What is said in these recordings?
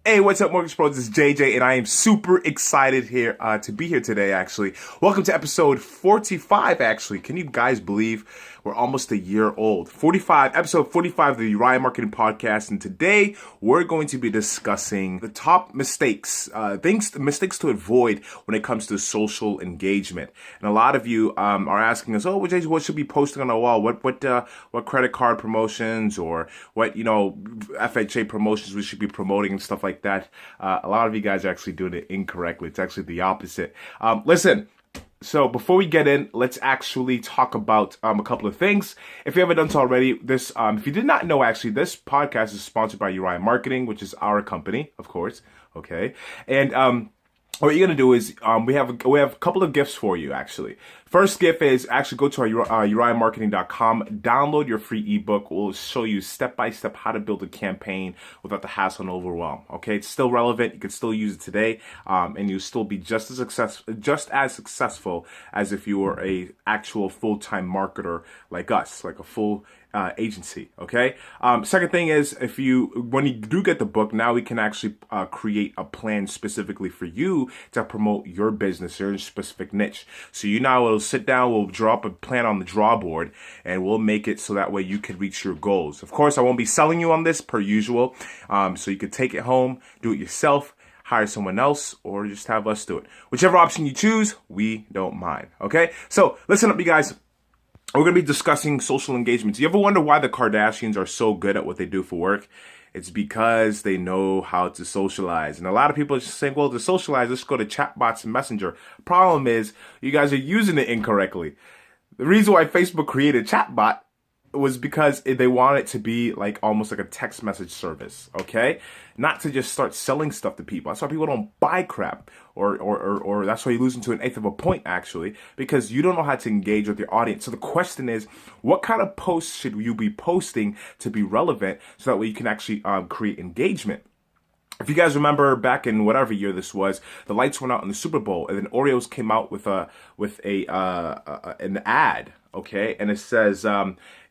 Hey, what's up, Mortgage Pros? This is JJ, and I am super excited here to be here today, actually. Welcome to episode 45, actually. Can you guys believe we're almost a year old? Episode 45 of the Uriah Marketing Podcast, and today we're going to be discussing the top mistakes, mistakes to avoid when it comes to social engagement. And a lot of you are asking us, well, JJ, what should we be posting on the wall? What credit card promotions or what, FHA promotions we should be promoting and stuff like that. A lot of you guys are actually doing it incorrectly. It's actually the opposite. Listen, so before we get in, let's actually talk about a couple of things. If you haven't done so already, if you did not know, actually, this podcast is sponsored by Uriah Marketing, which is our company, of course. Okay, and what you're gonna do is we have a couple of gifts for you, actually. First gift is actually go to our UriahMarketing.com, download your free ebook. We'll show you step by step how to build a campaign without the hassle and overwhelm. Okay, it's still relevant. You can still use it today, and you'll still be just as successful as if you were a actual full-time marketer like us, like a full agency. Okay. Second thing is, when you do get the book, now we can actually create a plan specifically for you to promote your business, your specific niche. So we'll sit down, we'll draw up a plan on the drawboard, and we'll make it so that way you can reach your goals. Of course, I won't be selling you on this per usual. So you can take it home, do it yourself, hire someone else, or just have us do it. Whichever option you choose, we don't mind. Okay. So listen up, you guys. We're going to be discussing social engagements. You ever wonder why the Kardashians are so good at what they do for work? It's because they know how to socialize. And a lot of people are just saying, well, to socialize, let's go to chatbots and Messenger. Problem is, you guys are using it incorrectly. The reason why Facebook created chatbot was because they want it to be like almost like a text message service, okay? Not to just start selling stuff to people. That's why people don't buy crap, or that's why you lose into an eighth of a point, actually, because you don't know how to engage with your audience. So the question is, what kind of posts should you be posting to be relevant so that way you can actually create engagement? If you guys remember back in whatever year this was, the lights went out in the Super Bowl, and then Oreos came out with an ad, okay, and it says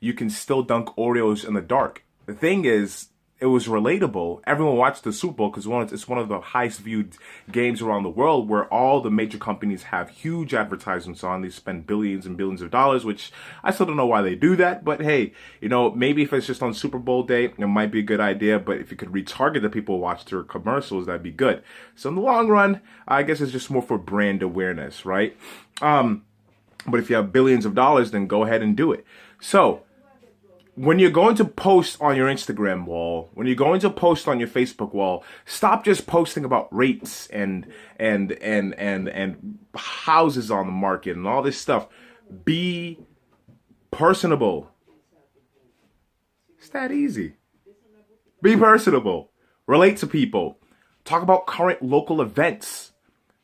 you can still dunk Oreos in the dark. The thing is, it was relatable. Everyone watched the Super Bowl because it's one of the highest viewed games around the world, where all the major companies have huge advertisements on. They spend billions and billions of dollars, which I still don't know why they do that. But hey, maybe if it's just on Super Bowl day, it might be a good idea. But if you could retarget the people who watch their commercials, that'd be good. So in the long run, I guess it's just more for brand awareness, right? But if you have billions of dollars, then go ahead and do it. So when you're going to post on your Instagram wall, when you're going to post on your Facebook wall, stop just posting about rates and houses on the market and all this stuff. Be personable. It's that easy. Be personable. Relate to people. Talk about current local events.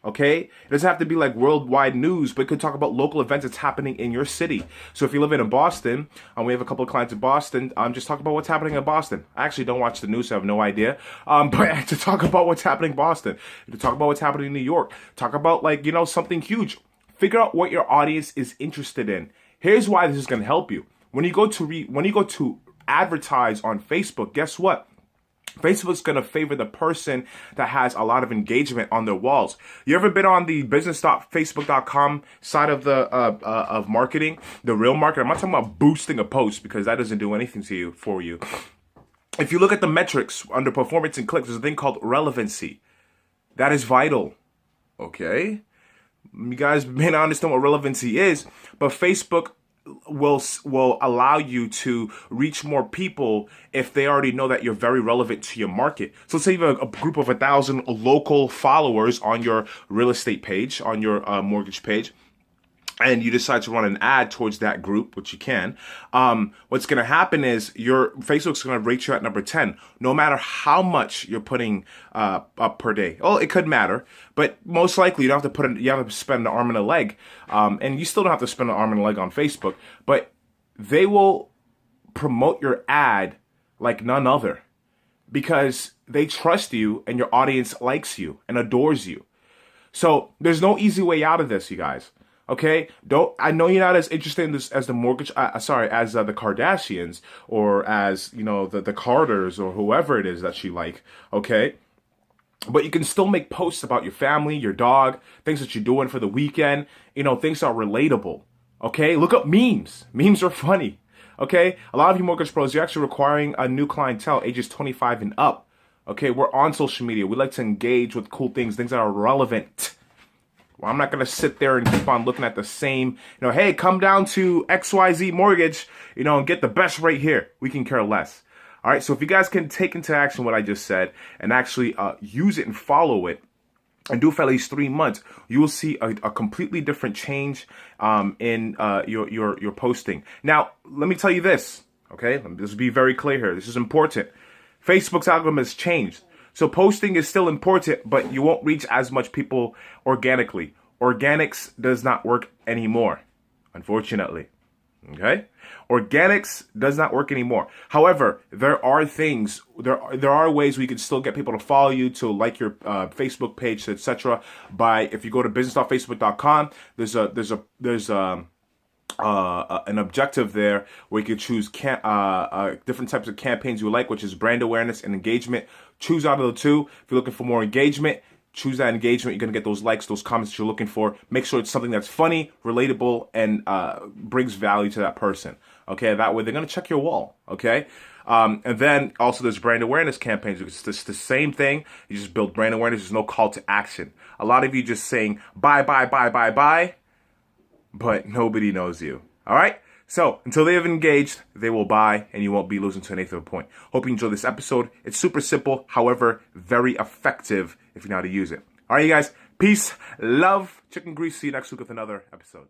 Okay? It doesn't have to be like worldwide news, but you could talk about local events that's happening in your city. So if you live in Boston, we have a couple of clients in Boston, just talk about what's happening in Boston. I actually don't watch the news, so I have no idea. But to talk about what's happening in Boston, to talk about what's happening in New York, talk about something huge. Figure out what your audience is interested in. Here's why this is going to help you. When you go to advertise on Facebook, guess what? Facebook's going to favor the person that has a lot of engagement on their walls. You ever been on the business.facebook.com side of of marketing, the real market? I'm not talking about boosting a post because that doesn't do anything for you. If you look at the metrics under performance and clicks, there's a thing called relevancy. That is vital. Okay? You guys may not understand what relevancy is, but Facebook will allow you to reach more people if they already know that you're very relevant to your market. So let's say you have a group of 1,000 local followers on your real estate page, on your mortgage page, and you decide to run an ad towards that group, which you can. What's going to happen is your Facebook's going to rate you at number 10, no matter how much you're putting up per day. Oh, it could matter, but most likely you have to spend an arm and a leg, and you still don't have to spend an arm and a leg on Facebook, but they will promote your ad like none other because they trust you and your audience likes you and adores you. So there's no easy way out of this, you guys. Okay, I know you're not as interested in this as the the Kardashians or as the Carters or whoever it is that you like. Okay, But you can still make posts about your family, your dog, things that you're doing for the weekend, things that are relatable. Okay, look up memes. Memes are funny. Okay, a lot of you mortgage pros, you're actually requiring a new clientele, ages 25 and up. Okay, we're on social media. We like to engage with cool things that are relevant. Well, I'm not going to sit there and keep on looking at the same, hey, come down to XYZ Mortgage, and get the best rate here. We can care less. All right, so if you guys can take into action what I just said and actually use it and follow it and do it for at least 3 months, you will see a completely different change in your posting. Now, let me tell you this, okay? Let's be very clear here. This is important. Facebook's algorithm has changed. So posting is still important, but you won't reach as much people organically. Organics does not work anymore, unfortunately. Okay? Organics does not work anymore. However, there are things, there are ways we can still get people to follow you, to like your Facebook page, etc. By, if you go to business.facebook.com, there's an objective there where you can choose different types of campaigns you like, which is brand awareness and engagement. Choose out of the two. If you're looking for more engagement, choose that engagement. You're going to get those likes, those comments that you're looking for. Make sure it's something that's funny, relatable, and brings value to that person. Okay, that way they're going to check your wall. Okay, and then also there's brand awareness campaigns. It's just the same thing. You just build brand awareness. There's no call to action. A lot of you just saying buy, buy, buy, buy, buy, but nobody knows you. All right? So until they have engaged, they will buy, and you won't be losing to an eighth of a point. Hope you enjoyed this episode. It's super simple, however, very effective if you know how to use it. All right, you guys. Peace, love, chicken grease. See you next week with another episode.